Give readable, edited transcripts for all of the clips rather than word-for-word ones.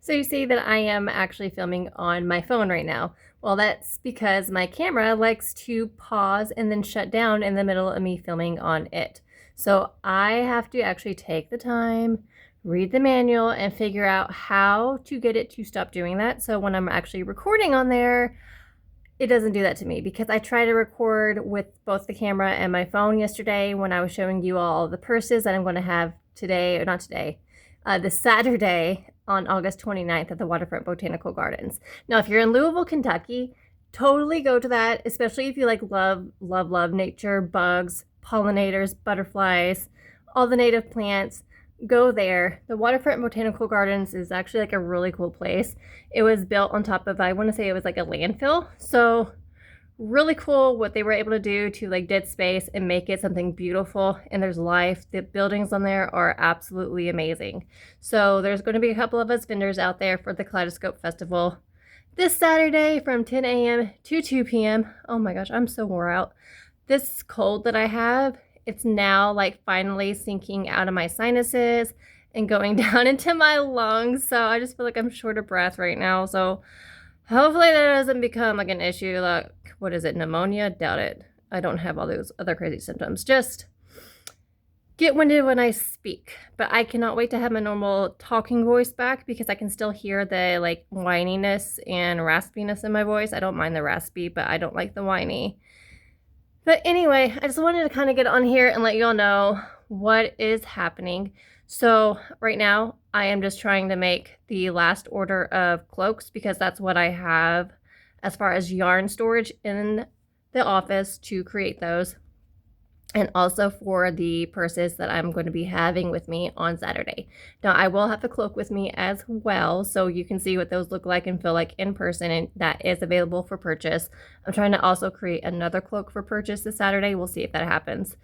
So you see that I am actually filming on my phone right now. Well, that's because my camera likes to pause and then shut down in the middle of me filming on it. So I have to actually take the time, read the manual, and figure out how to get it to stop doing that. So when I'm actually recording on there, it doesn't do that to me because I tried to record with both the camera and my phone yesterday when I was showing you all the purses that I'm going to have today, or not today, this Saturday on August 29th at the Waterfront Botanical Gardens. Now, if you're in Louisville, Kentucky, totally go to that, especially if you like love nature, bugs, pollinators, butterflies, all the native plants. Go there. The Waterfront Botanical Gardens is actually like a really cool place. It was built on top of, I want to say it was like a landfill. So really cool what they were able to do to like dead space and make it something beautiful, and there's life. The buildings on there are absolutely amazing. So there's going to be a couple of us vendors out there for the Kaleidoscope Festival this Saturday from 10 a.m. to 2 p.m. Oh my gosh, I'm so wore out. This cold that I have, it's now like finally sinking out of my sinuses and going down into my lungs. So I just feel like I'm short of breath right now. So hopefully that doesn't become like an issue. Like, what is it, pneumonia? Doubt it. I don't have all those other crazy symptoms. Just get winded when I speak. But I cannot wait to have my normal talking voice back because I can still hear the like whininess and raspiness in my voice. I don't mind the raspy, but I don't like the whiny. But anyway, I just wanted to kind of get on here and let you all know what is happening. So right now, I am just trying to make the last order of cloaks because that's what I have as far as yarn storage in the office to create those. And also for the purses that I'm going to be having with me on Saturday. Now, I will have the cloak with me as well, so you can see what those look like and feel like in person, and that is available for purchase. I'm trying to also create another cloak for purchase this Saturday. We'll see if that happens.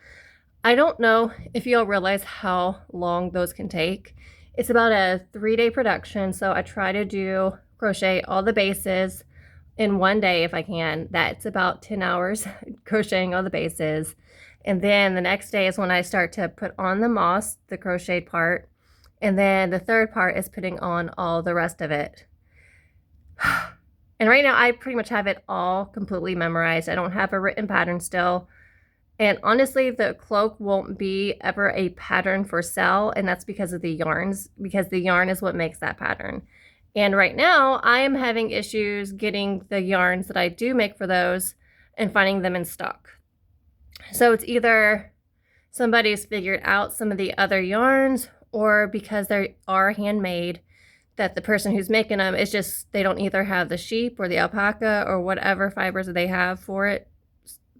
I don't know if you all realize how long those can take. It's about a 3-day production, so I try to crochet all the bases in one day if I can. That's about 10 hours crocheting all the bases. And then the next day is when I start to put on the moss, the crocheted part. And then the third part is putting on all the rest of it. And right now I pretty much have it all completely memorized. I don't have a written pattern still. And honestly, the cloak won't be ever a pattern for sale. And that's because of the yarns, because the yarn is what makes that pattern. And right now I am having issues getting the yarns that I do make for those and finding them in stock. So it's either somebody's figured out some of the other yarns, or because they are handmade, that the person who's making them is just, they don't either have the sheep or the alpaca or whatever fibers that they have for it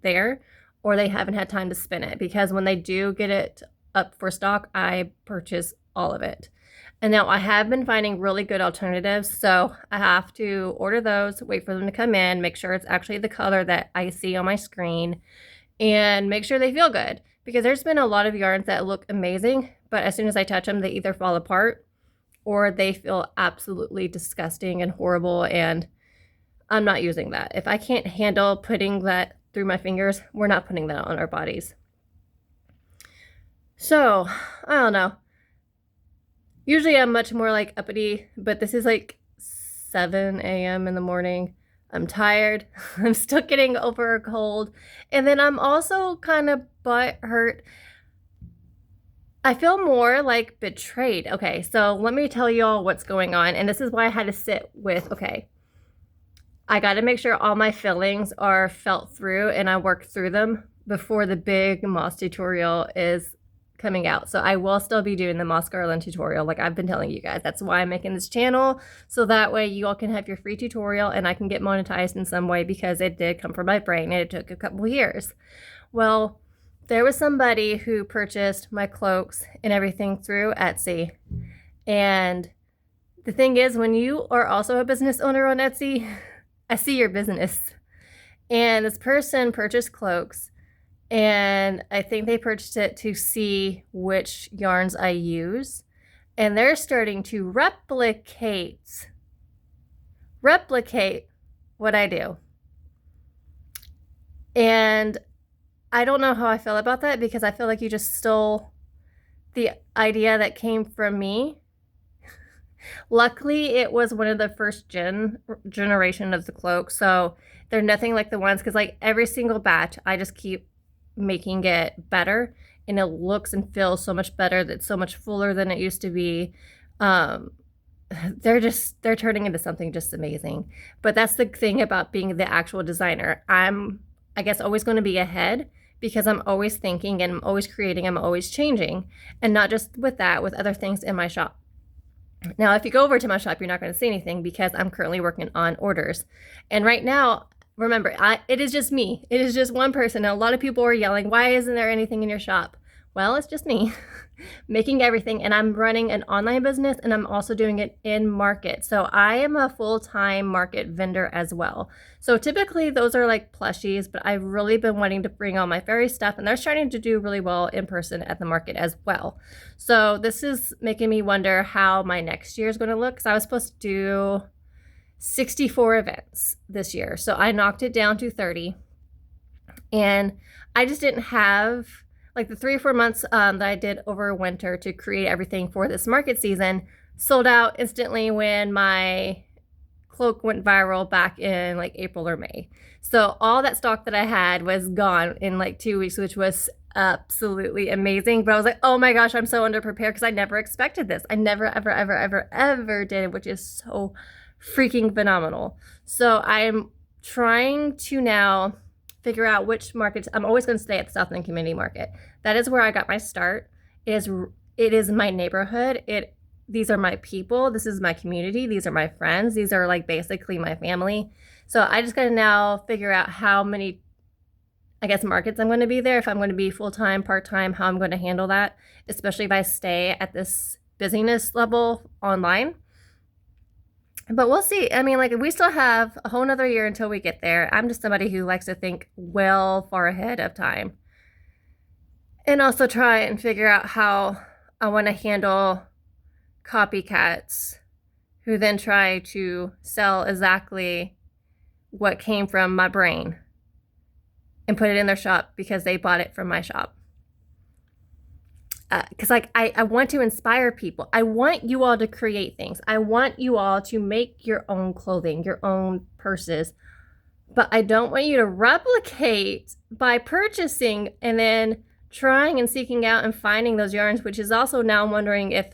there, or they haven't had time to spin it. Because when they do get it up for stock, I purchase all of it. And now I have been finding really good alternatives, so I have to order those, wait for them to come in, make sure it's actually the color that I see on my screen, and make sure they feel good, because there's been a lot of yarns that look amazing, but as soon as I touch them, they either fall apart or they feel absolutely disgusting and horrible, and I'm not using that. If I can't handle putting that through my fingers, we're not putting that on our bodies. So, I don't know. Usually I'm much more like uppity, but this is like 7 a.m. in the morning. I'm tired. I'm still getting over a cold. And then I'm also kind of butt hurt. I feel more like betrayed. Okay, so let me tell you all what's going on. And this is why I had to sit with, okay, I got to make sure all my fillings are felt through and I work through them before the big moss tutorial is coming out. So I will still be doing the moss garland tutorial like I've been telling you guys. That's why I'm making this channel, so that way you all can have your free tutorial and I can get monetized in some way, because it did come from my brain and it took a couple years. Well, there was somebody who purchased my cloaks and everything through Etsy. And the thing is, when you are also a business owner on Etsy, I see your business. And this person purchased cloaks, and I think they purchased it to see which yarns I use. And they're starting to replicate what I do. And I don't know how I feel about that, because I feel like you just stole the idea that came from me. Luckily, it was one of the first generation of the cloak, so they're nothing like the ones, because like every single batch, I just keep making it better, and it looks and feels so much better. That's so much fuller than it used to be. Um, they're turning into something just amazing. But that's the thing about being the actual designer. I guess, always going to be ahead because I'm always thinking and I'm always creating, I'm always changing. And not just with that, with other things in my shop. Now, if you go over to my shop, you're not going to see anything because I'm currently working on orders. And right now, remember, it is just me. It is just one person. And a lot of people are yelling, why isn't there anything in your shop? Well, it's just me making everything. And I'm running an online business and I'm also doing it in market. So I am a full-time market vendor as well. So typically those are like plushies, but I've really been wanting to bring all my fairy stuff, and they're starting to do really well in person at the market as well. So this is making me wonder how my next year is going to look, because I was supposed to do 64 events this year. So I knocked it down to 30. And I just didn't have like the 3 or 4 months that I did over winter to create everything for this market season sold out instantly when my cloak went viral back in like April or May. So all that stock that I had was gone in like 2 weeks, which was absolutely amazing. But I was like, oh my gosh, I'm so underprepared because I never expected this. I never, ever, ever, ever, ever did, which is so freaking phenomenal. So I'm trying to now figure out which markets. I'm always going to stay at the South End Community Market. That is where I got my start. It is my neighborhood. These are my people. This is my community. These are my friends. These are like basically my family. So I just got to now figure out how many, I guess, markets I'm going to be there. If I'm going to be full-time, part-time, how I'm going to handle that, especially if I stay at this busyness level online. But we'll see. I mean, like, we still have a whole nother year until we get there. I'm just somebody who likes to think well far ahead of time. And also try and figure out how I want to handle copycats who then try to sell exactly what came from my brain and put it in their shop because they bought it from my shop. Because I want to inspire people. I want you all to create things. I want you all to make your own clothing, your own purses. But I don't want you to replicate by purchasing and then trying and seeking out and finding those yarns, which is also now I'm wondering if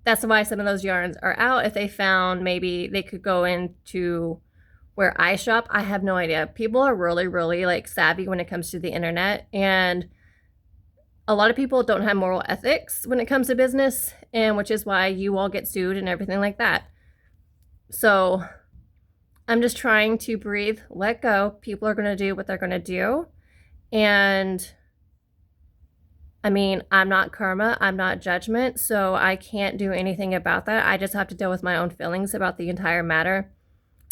that's why some of those yarns are out. If they found maybe they could go into where I shop, I have no idea. People are really, really like savvy when it comes to the internet, and a lot of people don't have moral ethics when it comes to business, and which is why you all get sued and everything like that. So I'm just trying to breathe, let go. People are going to do what they're going to do. And I mean, I'm not karma, I'm not judgment, so I can't do anything about that. I just have to deal with my own feelings about the entire matter.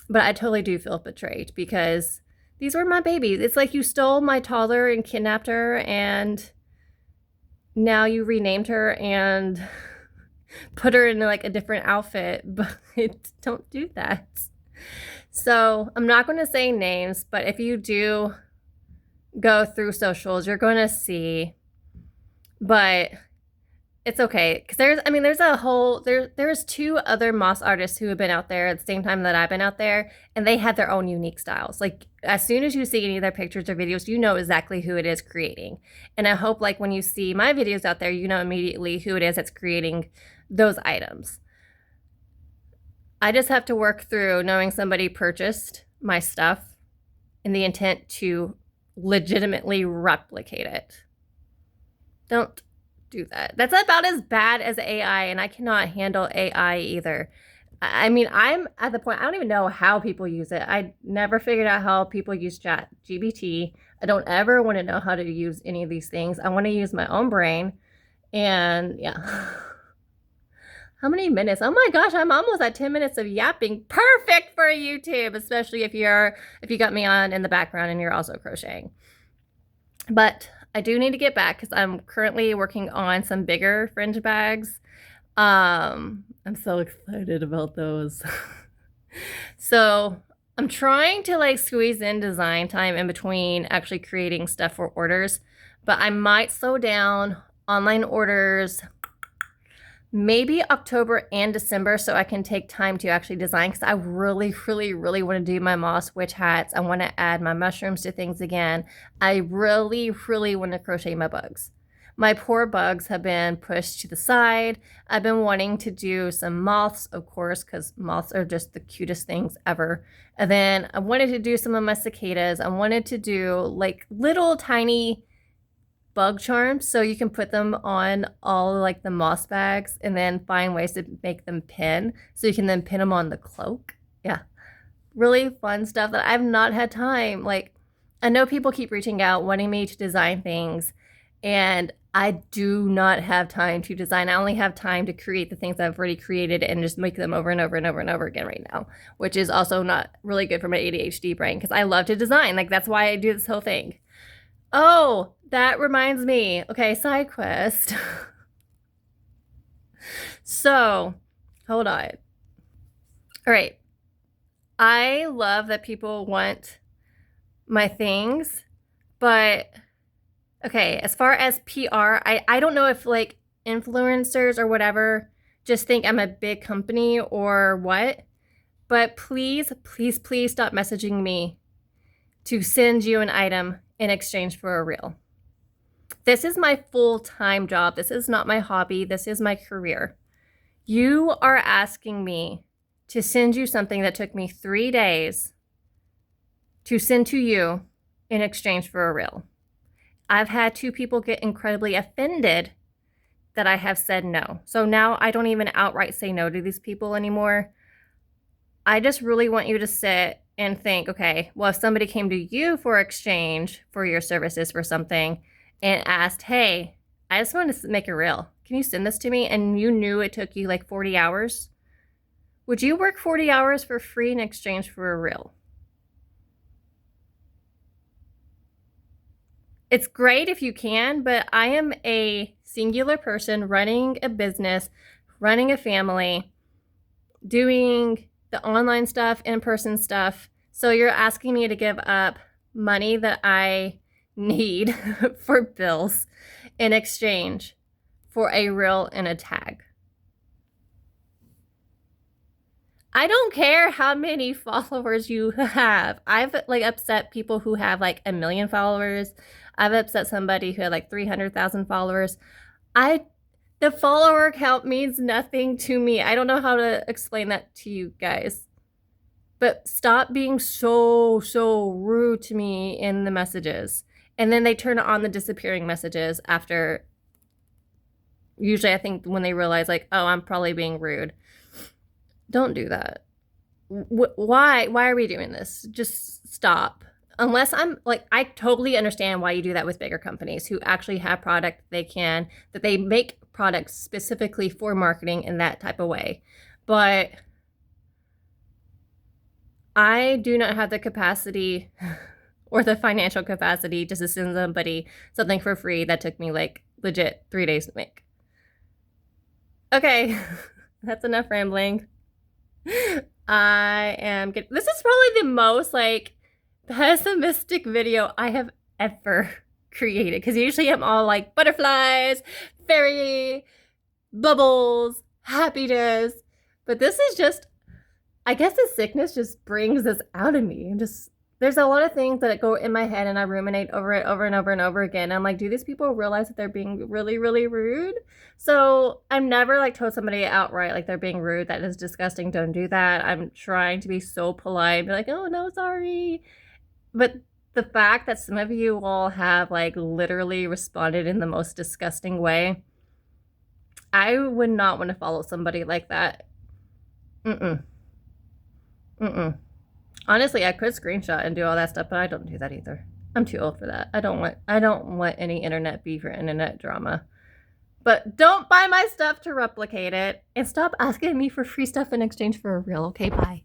But I totally do feel betrayed because these were my babies. It's like you stole my toddler and kidnapped her, and now you renamed her and put her in like a different outfit, but don't do that. So I'm not going to say names, but if you do go through socials, you're going to see. But it's okay, because there's 2 other moss artists who have been out there at the same time that I've been out there, and they have their own unique styles. Like, as soon as you see any of their pictures or videos, you know exactly who it is creating. And I hope, like, when you see my videos out there, you know immediately who it is that's creating those items. I just have to work through knowing somebody purchased my stuff in the intent to legitimately replicate it. Don't do that. That's about as bad as AI, and I cannot handle AI either. I mean, I'm at the point, I don't even know how people use it. I never figured out how people use ChatGPT. I don't ever want to know how to use any of these things. I want to use my own brain. And yeah. How many minutes? Oh my gosh, I'm almost at 10 minutes of yapping. Perfect for YouTube, especially if you got me on in the background and you're also crocheting. But I do need to get back because I'm currently working on some bigger fringe bags. I'm so excited about those. So I'm trying to like squeeze in design time in between actually creating stuff for orders, but I might slow down online orders maybe October and December so I can take time to actually design because I really, really, really want to do my moss witch hats. I want to add my mushrooms to things again. I really, really want to crochet my bugs. My poor bugs have been pushed to the side. I've been wanting to do some moths, of course, because moths are just the cutest things ever. And then I wanted to do some of my cicadas. I wanted to do like little tiny bug charms so you can put them on all like the moss bags and then find ways to make them pin so you can then pin them on the cloak. Yeah, really fun stuff that I've not had time. Like, I know people keep reaching out wanting me to design things, and I do not have time to design. I only have time to create the things I've already created and just make them over and over and over and over again right now, which is also not really good for my ADHD brain because I love to design. Like, that's why I do this whole thing. Oh, that reminds me. Okay, side quest. So, hold on. All right. I love that people want my things, but okay, as far as PR, I don't know if like influencers or whatever just think I'm a big company or what, but please, please, please stop messaging me to send you an item in exchange for a reel. This is my full-time job. This is not my hobby. This is my career. You are asking me to send you something that took me 3 days to send to you in exchange for a reel. I've had 2 people get incredibly offended that I have said no. So now I don't even outright say no to these people anymore. I just really want you to sit and think, okay, well, if somebody came to you for exchange for your services for something and asked, hey, I just want to make a reel. Can you send this to me? And you knew it took you like 40 hours. Would you work 40 hours for free in exchange for a reel? It's great if you can, but I am a singular person running a business, running a family, doing the online stuff, in-person stuff. So you're asking me to give up money that I need for bills in exchange for a reel and a tag. I don't care how many followers you have. I've like upset people who have like 1 million followers. I've upset somebody who had like 300,000 followers. The follower count means nothing to me. I don't know how to explain that to you guys. But stop being so rude to me in the messages. And then they turn on the disappearing messages after, usually I think when they realize like, oh, I'm probably being rude. Don't do that. Why are we doing this? Just stop. Unless I'm like, I totally understand why you do that with bigger companies who actually have product that they make products specifically for marketing in that type of way. But I do not have the capacity or the financial capacity just to send somebody something for free that took me like legit 3 days to make. Okay, that's enough rambling. This is probably the most like pessimistic video I have ever created because usually I'm all like butterflies, fairy, bubbles, happiness, but this is just, I guess the sickness just brings this out of me. There's a lot of things that go in my head and I ruminate over it over and over and over again. I'm like, do these people realize that they're being really, really rude? So I've never like told somebody outright like they're being rude. That is disgusting. Don't do that. I'm trying to be so polite. Be like, oh no, sorry. But the fact that some of you all have like literally responded in the most disgusting way, I would not want to follow somebody like that. Honestly, I could screenshot and do all that stuff, but I don't do that either. I'm too old for that. I don't want any internet beef or internet drama. But don't buy my stuff to replicate it, and stop asking me for free stuff in exchange for a reel. Okay, bye.